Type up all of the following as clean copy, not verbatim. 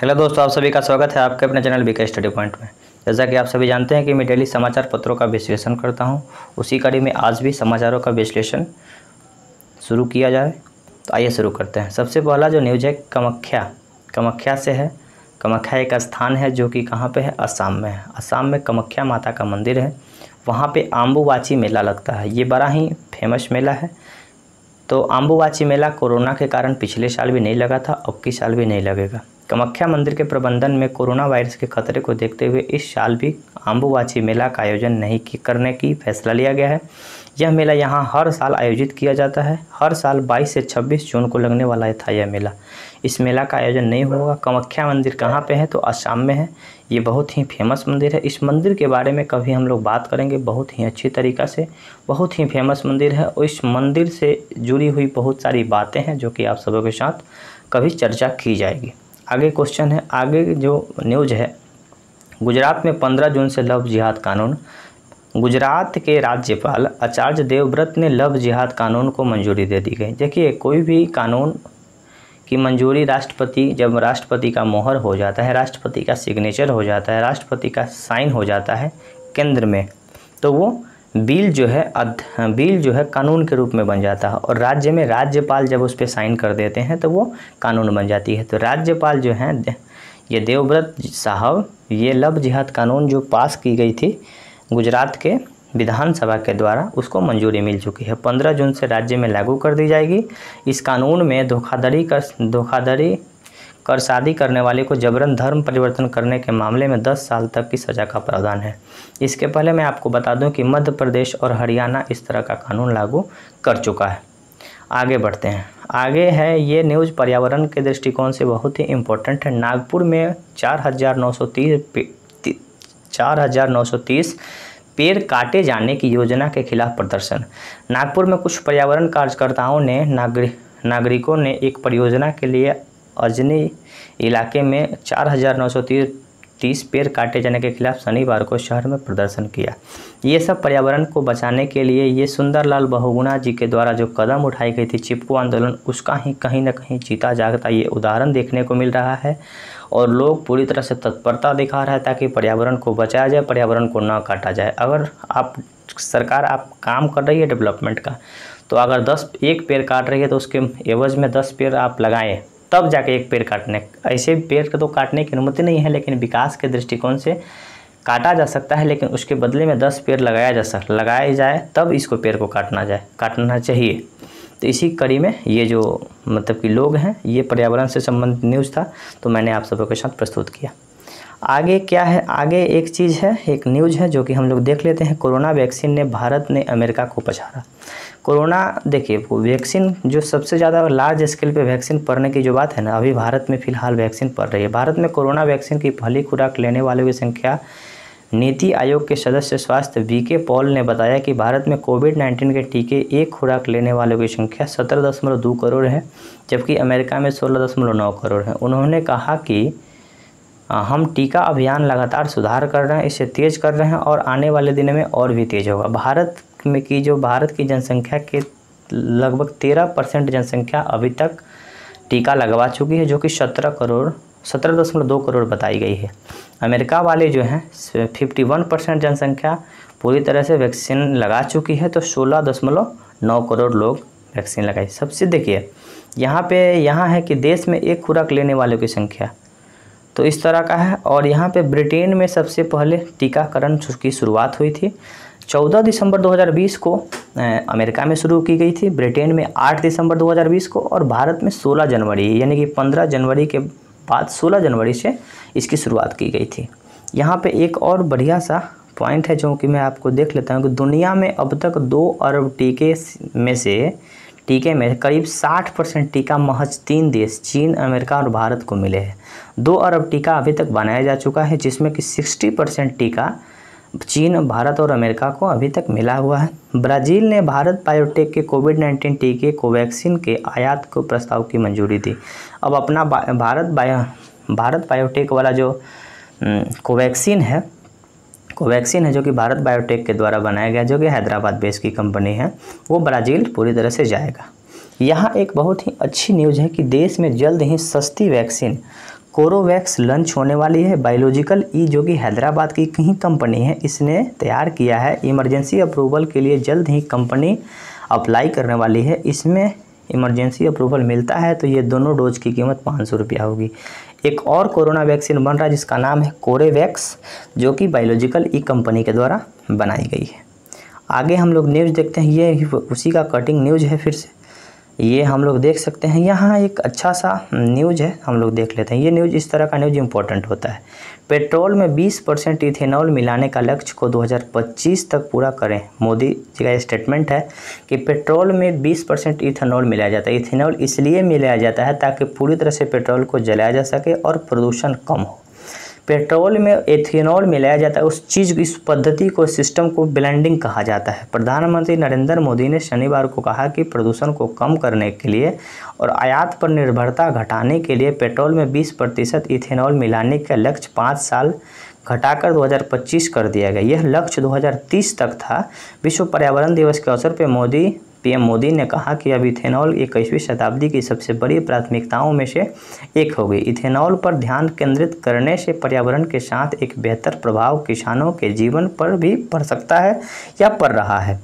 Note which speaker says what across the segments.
Speaker 1: Hello दोस्तों, आप सभी का स्वागत है आपके अपने चैनल बीके स्टडी पॉइंट में। जैसा कि आप सभी जानते हैं कि मैं डेली समाचार पत्रों का विश्लेषण करता हूं, उसी कड़ी में आज भी समाचारों का विश्लेषण शुरू किया जाए। तो आइए शुरू करते हैं। सबसे पहला जो न्यूज़ है कामाख्या से है। कामाख्या एक स्थान है जो कि कहाँ पे है, असम में है। असम में कामाख्या माता का मंदिर है, वहाँ पे अम्बुबाची मेला लगता है। ये बड़ा ही फेमस मेला है। तो अम्बुबाची मेला कोरोना के कारण पिछले साल भी नहीं लगा था, अब की साल भी नहीं लगेगा। कामाख्या मंदिर के प्रबंधन में कोरोना वायरस के खतरे को देखते हुए इस साल भी अम्बुबाची मेला का आयोजन नहीं करने की फैसला लिया गया है। यह मेला यहाँ हर साल आयोजित किया जाता है। हर साल 22 से 26 जून को लगने वाला था यह मेला। इस मेला का आयोजन नहीं होगा। कामाख्या मंदिर कहाँ पे है, तो असम में है। ये बहुत ही फेमस मंदिर है। इस मंदिर के बारे में कभी हम लोग बात करेंगे बहुत ही अच्छी तरीक़ा से। बहुत ही फेमस मंदिर है और इस मंदिर से जुड़ी हुई बहुत सारी बातें हैं जो कि आप सबों के साथ कभी चर्चा की जाएगी। आगे क्वेश्चन है, आगे जो न्यूज़ है, गुजरात में 15 जून से लव जिहाद कानून। गुजरात के राज्यपाल आचार्य देवव्रत ने लव जिहाद कानून को मंजूरी दे दी गई। देखिए, कोई भी कानून की मंजूरी जब राष्ट्रपति का मोहर हो जाता है, राष्ट्रपति का सिग्नेचर हो जाता है, राष्ट्रपति का साइन हो जाता है केंद्र में, तो वो बिल जो है कानून के रूप में बन जाता है। और राज्य में राज्यपाल जब उस पर साइन कर देते हैं तो वो कानून बन जाती है। तो राज्यपाल जो हैं ये देवव्रत साहब, ये लव जिहाद कानून जो पास की गई थी गुजरात के विधानसभा के द्वारा, उसको मंजूरी मिल चुकी है। 15 जून से राज्य में लागू कर दी जाएगी। इस कानून में धोखाधड़ी कर शादी करने वाले को जबरन धर्म परिवर्तन करने के मामले में 10 साल तक की सज़ा का प्रावधान है। इसके पहले मैं आपको बता दूं कि मध्य प्रदेश और हरियाणा इस तरह का कानून लागू कर चुका है। आगे बढ़ते हैं। आगे है ये न्यूज़ पर्यावरण के दृष्टिकोण से बहुत ही इम्पोर्टेंट है। नागपुर में 4,930 पेड़ काटे जाने की योजना के खिलाफ प्रदर्शन। नागपुर में कुछ पर्यावरण कार्यकर्ताओं ने नागरिकों ने एक परियोजना के लिए अजनी इलाके में 4,930 पेड़ काटे जाने के खिलाफ शनिवार को शहर में प्रदर्शन किया। ये सब पर्यावरण को बचाने के लिए ये सुंदरलाल बहुगुणा जी के द्वारा जो कदम उठाई गई थी चिपको आंदोलन, उसका ही कहीं ना कहीं जीता जागता ये उदाहरण देखने को मिल रहा है। और लोग पूरी तरह से तत्परता दिखा रहा है ताकि पर्यावरण को बचाया जाए, पर्यावरण को न काटा जाए। अगर सरकार काम कर रही है डेवलपमेंट का, तो अगर 1 पेड़ काट रही है तो उसके एवज में 10 पेड़ आप लगाएं, तब जाके 1 पेड़ काटने। ऐसे पेड़ तो काटने की अनुमति नहीं है, लेकिन विकास के दृष्टिकोण से काटा जा सकता है, लेकिन उसके बदले में 10 पेड़ लगाया जाए, तब इसको पेड़ को काटना चाहिए। तो इसी कड़ी में ये जो मतलब कि लोग हैं, ये पर्यावरण से संबंधित न्यूज़ था, तो मैंने आप सबों के साथ प्रस्तुत किया। आगे क्या है, आगे एक चीज़ है, एक न्यूज़ है जो कि हम लोग देख लेते हैं। कोरोना वैक्सीन ने भारत ने अमेरिका को पछाड़ा। कोरोना, देखिए वैक्सीन जो सबसे ज़्यादा लार्ज स्केल पे वैक्सीन पड़ने की जो बात है ना, अभी भारत में फ़िलहाल वैक्सीन पड़ रही है। भारत में कोरोना वैक्सीन की पहली खुराक लेने वालों की संख्या, नीति आयोग के सदस्य स्वास्थ्य वीके पॉल ने बताया कि भारत में कोविड-19 के टीके एक खुराक लेने वालों की संख्या 17.2 करोड़ है, जबकि अमेरिका में 16.9 करोड़ है। उन्होंने कहा कि हम टीका अभियान लगातार सुधार कर रहे हैं, इसे तेज़ कर रहे हैं और आने वाले दिनों में और भी तेज़ होगा। भारत की जनसंख्या के लगभग 13% जनसंख्या अभी तक टीका लगवा चुकी है, जो कि 17.2 करोड़ बताई गई है। अमेरिका वाले जो हैं 51% जनसंख्या पूरी तरह से वैक्सीन लगा चुकी है, तो 16.9 करोड़ लोग वैक्सीन लगाई। सबसे देखिए यहाँ है कि देश में एक खुराक लेने वालों की संख्या तो इस तरह का है। और यहाँ पे ब्रिटेन में सबसे पहले टीकाकरण की शुरुआत हुई थी 14 दिसंबर 2020 को अमेरिका में शुरू की गई थी, ब्रिटेन में 8 दिसंबर 2020 को, और भारत में 16 जनवरी, यानी कि 15 जनवरी के बाद 16 जनवरी से इसकी शुरुआत की गई थी। यहाँ पे एक और बढ़िया सा पॉइंट है जो कि मैं आपको देख लेता हूँ कि दुनिया में अब तक 2 अरब टीके में करीब 60% टीका महज 3 देश चीन, अमेरिका और भारत को मिले हैं। 2 अरब टीका अभी तक बनाया जा चुका है, जिसमें कि 60% टीका चीन, भारत और अमेरिका को अभी तक मिला हुआ है। ब्राज़ील ने भारत बायोटेक के कोविड-19 टीके कोवैक्सीन के आयात को प्रस्ताव की मंजूरी दी। अब अपना भारत बायोटेक वाला जो कोवैक्सीन है जो कि भारत बायोटेक के द्वारा बनाया गया, जो कि हैदराबाद बेस की कंपनी है, वो ब्राज़ील पूरी तरह से जाएगा। यहाँ एक बहुत ही अच्छी न्यूज़ है कि देश में जल्द ही सस्ती वैक्सीन कोरोवैक्स लॉन्च होने वाली है। बायोलॉजिकल ई जो कि हैदराबाद की कहीं कंपनी है, इसने तैयार किया है। इमरजेंसी अप्रूवल के लिए जल्द ही कंपनी अप्लाई करने वाली है। इसमें इमरजेंसी अप्रूवल मिलता है तो ये दोनों डोज की कीमत 500 रुपया होगी। एक और कोरोना वैक्सीन बन रहा है जिसका नाम है कोरेवैक्स, जो कि बायोलॉजिकल ई कंपनी के द्वारा बनाई गई है। आगे हम लोग न्यूज़ देखते हैं, ये उसी का कटिंग न्यूज़ है। फिर से ये हम लोग देख सकते हैं, यहाँ एक अच्छा सा न्यूज़ है, हम लोग देख लेते हैं। ये न्यूज़, इस तरह का न्यूज़ इंपॉर्टेंट होता है। पेट्रोल में 20% इथेनॉल मिलाने का लक्ष्य को 2025 तक पूरा करें। मोदी जी का स्टेटमेंट है कि पेट्रोल में 20% इथेनॉल मिलाया जाता है। इथेनॉल इसलिए मिलाया जाता है ताकि पूरी तरह से पेट्रोल को जलाया जा सके और प्रदूषण कम हो। पेट्रोल में एथेनॉल मिलाया जाता है, उस चीज़, इस पद्धति को, सिस्टम को ब्लेंडिंग कहा जाता है। प्रधानमंत्री नरेंद्र मोदी ने शनिवार को कहा कि प्रदूषण को कम करने के लिए और आयात पर निर्भरता घटाने के लिए पेट्रोल में 20% इथेनॉल मिलाने का लक्ष्य 5 साल घटाकर 2025 कर दिया गया। यह लक्ष्य 2030 तक था। विश्व पर्यावरण दिवस के अवसर पर पीएम मोदी ने कहा कि अब इथेनॉल 21वीं शताब्दी की सबसे बड़ी प्राथमिकताओं में से एक होगी। इथेनॉल पर ध्यान केंद्रित करने से पर्यावरण के साथ एक बेहतर प्रभाव किसानों के जीवन पर भी पड़ सकता है या पड़ रहा है।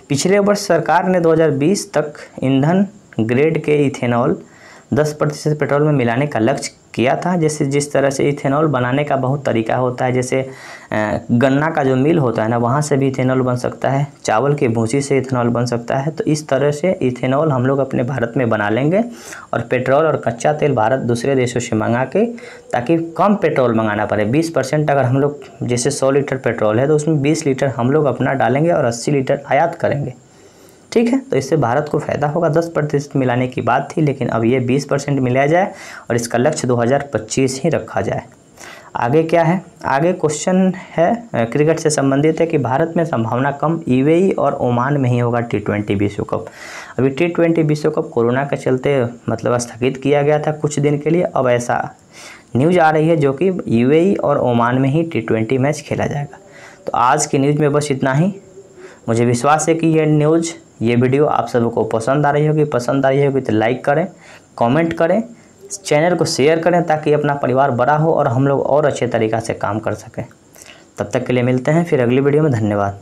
Speaker 1: पिछले वर्ष सरकार ने 2020 तक ईंधन ग्रेड के इथेनॉल 10% पेट्रोल में मिलाने का लक्ष्य किया था। जैसे जिस तरह से इथेनॉल बनाने का बहुत तरीका होता है, जैसे गन्ना का जो मिल होता है ना, वहाँ से भी इथेनॉल बन सकता है, चावल के भूसी से इथेनॉल बन सकता है। तो इस तरह से इथेनॉल हम लोग अपने भारत में बना लेंगे और पेट्रोल और कच्चा तेल भारत दूसरे देशों से मंगा के, ताकि कम पेट्रोल मंगाना पड़े। 20% अगर हम लोग, जैसे 100 लीटर पेट्रोल है तो उसमें 20 लीटर हम लोग अपना डालेंगे और 80 लीटर आयात करेंगे। ठीक है, तो इससे भारत को फ़ायदा होगा। 10% मिलाने की बात थी, लेकिन अब ये 20% मिलाया जाए और इसका लक्ष्य 2025 ही रखा जाए। आगे क्या है? आगे क्वेश्चन है क्रिकेट से संबंधित है कि भारत में संभावना कम, यूएई और ओमान में ही होगा T20 विश्व कप। अभी T20 विश्व कप कोरोना के चलते मतलब स्थगित किया गया था कुछ दिन के लिए। अब ऐसा न्यूज़ आ रही है जो कि यूएई और ओमान में ही T20 मैच खेला जाएगा। तो आज की न्यूज़ में बस इतना ही। मुझे विश्वास है कि ये वीडियो आप सबको पसंद आ रही होगी। पसंद आ रही होगी तो लाइक करें, कमेंट करें, चैनल को शेयर करें ताकि अपना परिवार बड़ा हो और हम लोग और अच्छे तरीक़ा से काम कर सकें। तब तक के लिए मिलते हैं फिर अगली वीडियो में। धन्यवाद।